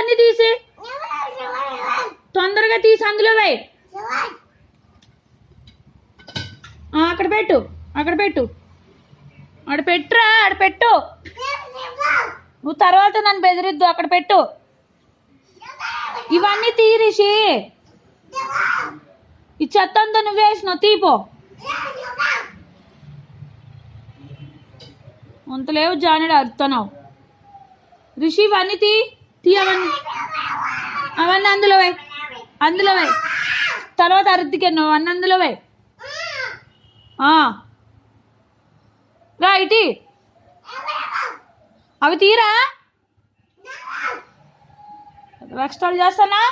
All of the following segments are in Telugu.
అన్ని తీసి తొందరగా తీసి అందులో వేయి. అక్కడ పెట్టు, అక్కడ పెట్టు, అక్కడ పెట్టురా, అక్కడ పెట్టు. నువ్వు తర్వాత నన్ను బెదిరిద్దు, అక్కడ పెట్టు. ఇవన్నీ తీరిసి ఈ చెత్త అంతా నువ్వు వేసినావు, తీపో. అంతలేవు జానడు అరుతున్నావు. రిషి ఇవన్నీ తీ అవన్నీ, అవన్నీ అందులో వే, అందులో వే. తర్వాత అరుద్దికి నువ్వు అన్నీ అందులో వే. రా ఇటీ, అవి తీరా. ఎక్స్ట్రాలు చేస్తానా,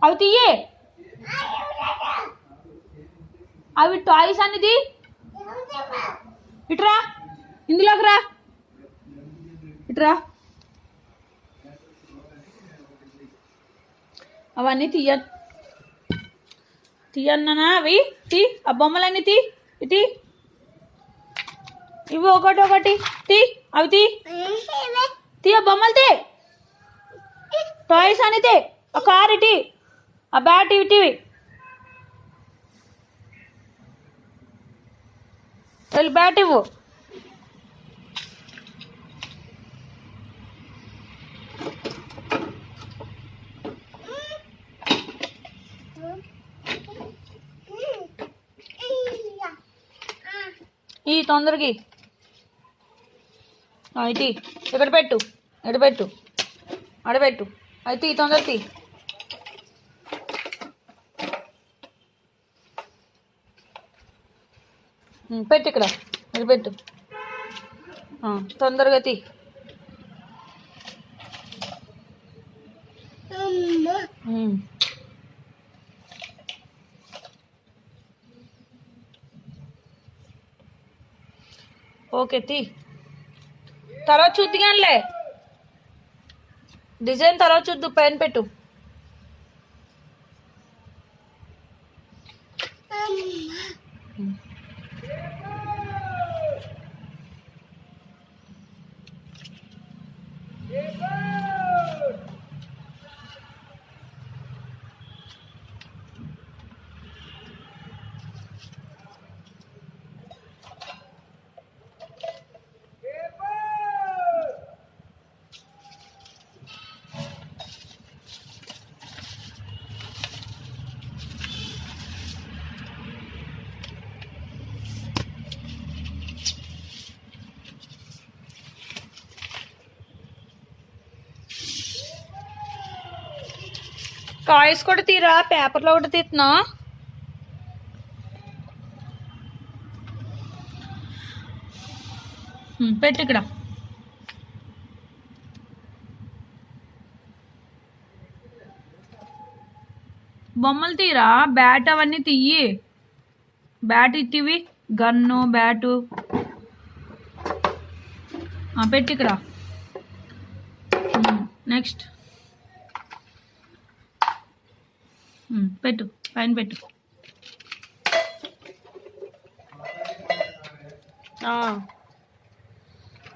అవి తీయే. అవి టాయ్స్ అనేది ఇట్రా, ఇందులోకి రా, ఇట్రా. అవన్నీ తీయన్నానా, అవి ఆ బొమ్మలన్నీ ఇటీ. ఇవి ఒకటి ఒకటి అవి ఆ బొమ్మలు టాయ్స్ అని ఆ కార్ ఇటీ, ఆ బ్యాట్ ఇటీవి. వెళ్ళి బ్యాట్ ఇవ్వు. ఈ తొందరకి ఇటీ, ఇక్కడ పెట్టు, ఎడబెట్టు, అడబెట్టు. అయితే ఈ తొందరకి పెట్టు, ఇక్కడ ఎడబెట్టు. తొందరగా ఓకే తర్వాత చూద్దిగానిలే, డిజైన్ తర్వాత చూద్దు. పైన పెట్టు. కాయిస్ కూడా తీరా, పేపర్లో కూడా తీస్తున్నా. పెట్టు ఇక్కడ. బొమ్మలు తీరా, బ్యాట్ అవన్నీ తీయి. బ్యాట్ ఇట్టివి, గన్ను, బ్యాటు పెట్టు ఇక్కడ. నెక్స్ట్ పెట్టు, పైన పెట్టు.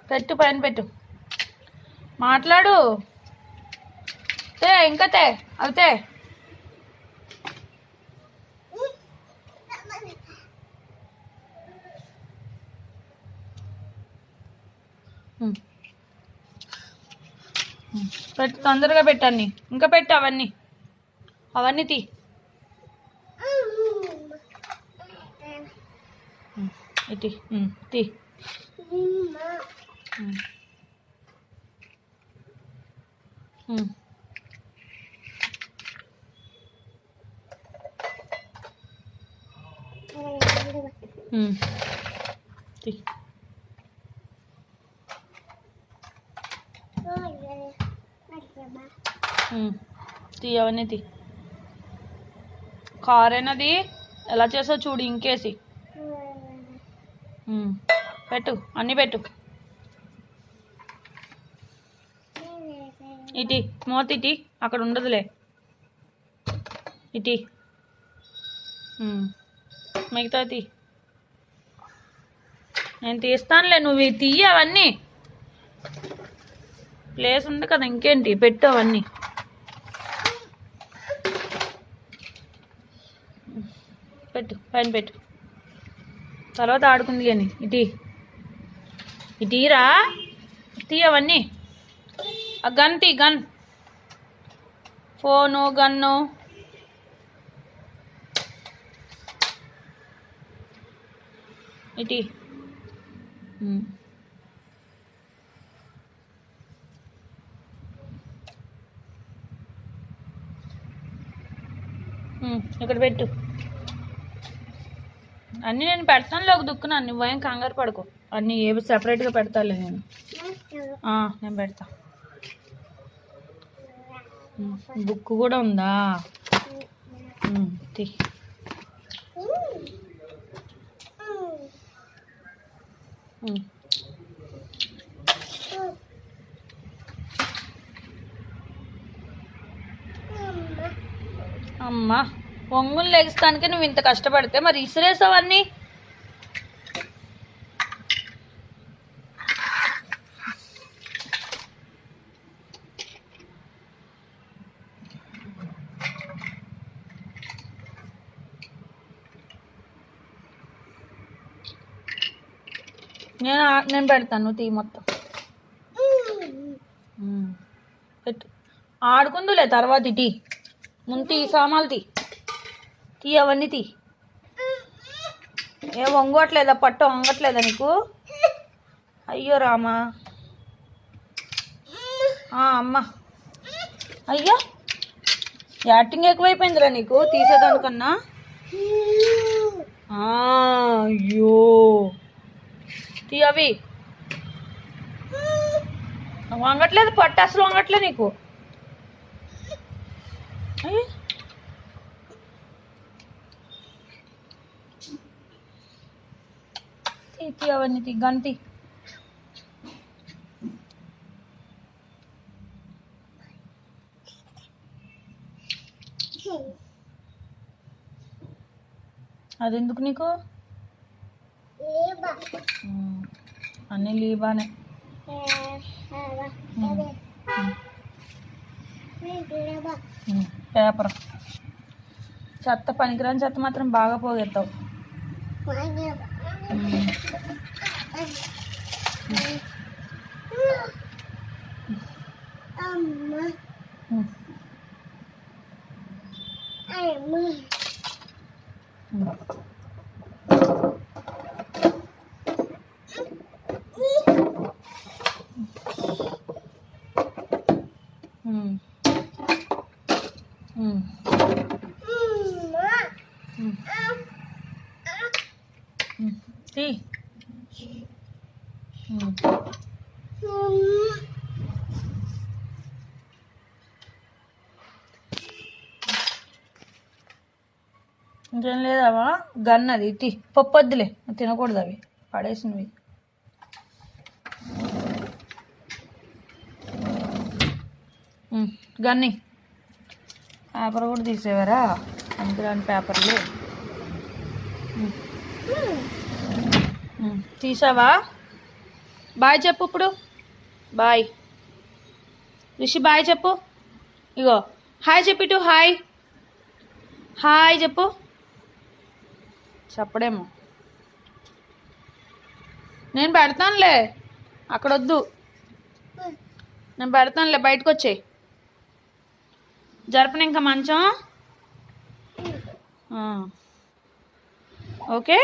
పెట్టు, పైన పెట్టు. మాట్లాడు. ఇంకా అవుతే పెట్టు, తొందరగా పెట్టాన్ని. ఇంకా పెట్టు, అవన్నీ అవన్నీ ఇటీ తీ. అవన్నీ కార్ అయినది ఎలా చేసావు చూడు, ఇంకేసి పెట్టు, అన్నీ పెట్టు. ఇటీ మూత ఇటీ, అక్కడ ఉండదులే. ఇటీ మిగతా నేను తీస్తానులే, నువ్వు తీయి అవన్నీ. ప్లేస్ ఉంది కదా, ఇంకేంటి పెట్టు అవన్నీ. పెట్టు పైన పెట్టు, తర్వాత ఆడుకుంది కానీ. ఇటీరా తీ అవన్నీ. ఆ గన్ తీ, గన్, ఫోను, గన్ను. ఇటీ ఇక్కడ పెట్టు. అన్నీ నేను పెడతానులే, ఒక దుక్కున. నువ్వేం కంగారు పడుకో, అన్నీ ఏ సెపరేట్గా పెడతాలే నేను. నేను పెడతా. బుక్ కూడా ఉందా? తీ. అమ్మా, పొంగులు లెగిస్తానికి నువ్వు ఇంత కష్టపడితే మరి ఇసిరేసావన్నీ. నేను పెడతాను, తీ మొత్తం పెట్టు. ఆడుకుందులే తర్వాత. ఇటీ ముందు తీ, సామాన్లు తీ అవన్నీ తీ. ఏ వంగట్లేదా? పట్టు వంగట్లేదా నీకు? అయ్యో రామా. అమ్మా, అయ్యో యాక్టింగ్ ఎక్కువైపోయిందిరా నీకు తీసేదానికన్నా. అయ్యో తీ అవి. వంగట్లేదు పట్టు, అసలు వంగట్లేదు నీకు. తీ అవన్నీ తీ, గంతి. అదెందుకు నీకు? అన్నీ లీబానే. పేపర్ చెత్త, పనికిరాని చెత్త మాత్రం బాగా పోగెత్తావు. తీ. ఇంకేం లేదావా? గన్ అది తీ. పప్పు వద్దులే, తినకూడదు అవి, పడేసినవి. గన్ని పేపర్ కూడా తీసేవారా? అందులోని పేపర్లు తీసావా? బాయ్ చెప్పు ఇప్పుడు. బాయ్ రిషి, బాయ్ చెప్పు. ఇగో హాయ్ చెప్పిటు. హాయ్ హాయ్ చెప్పు. చెప్పడేమో. నేను పెడతానులే, అక్కడ వద్దు. నేను పెడతానులే, బయటకు వచ్చేయి. జరపను ఇంకా మంచం. ఓకే.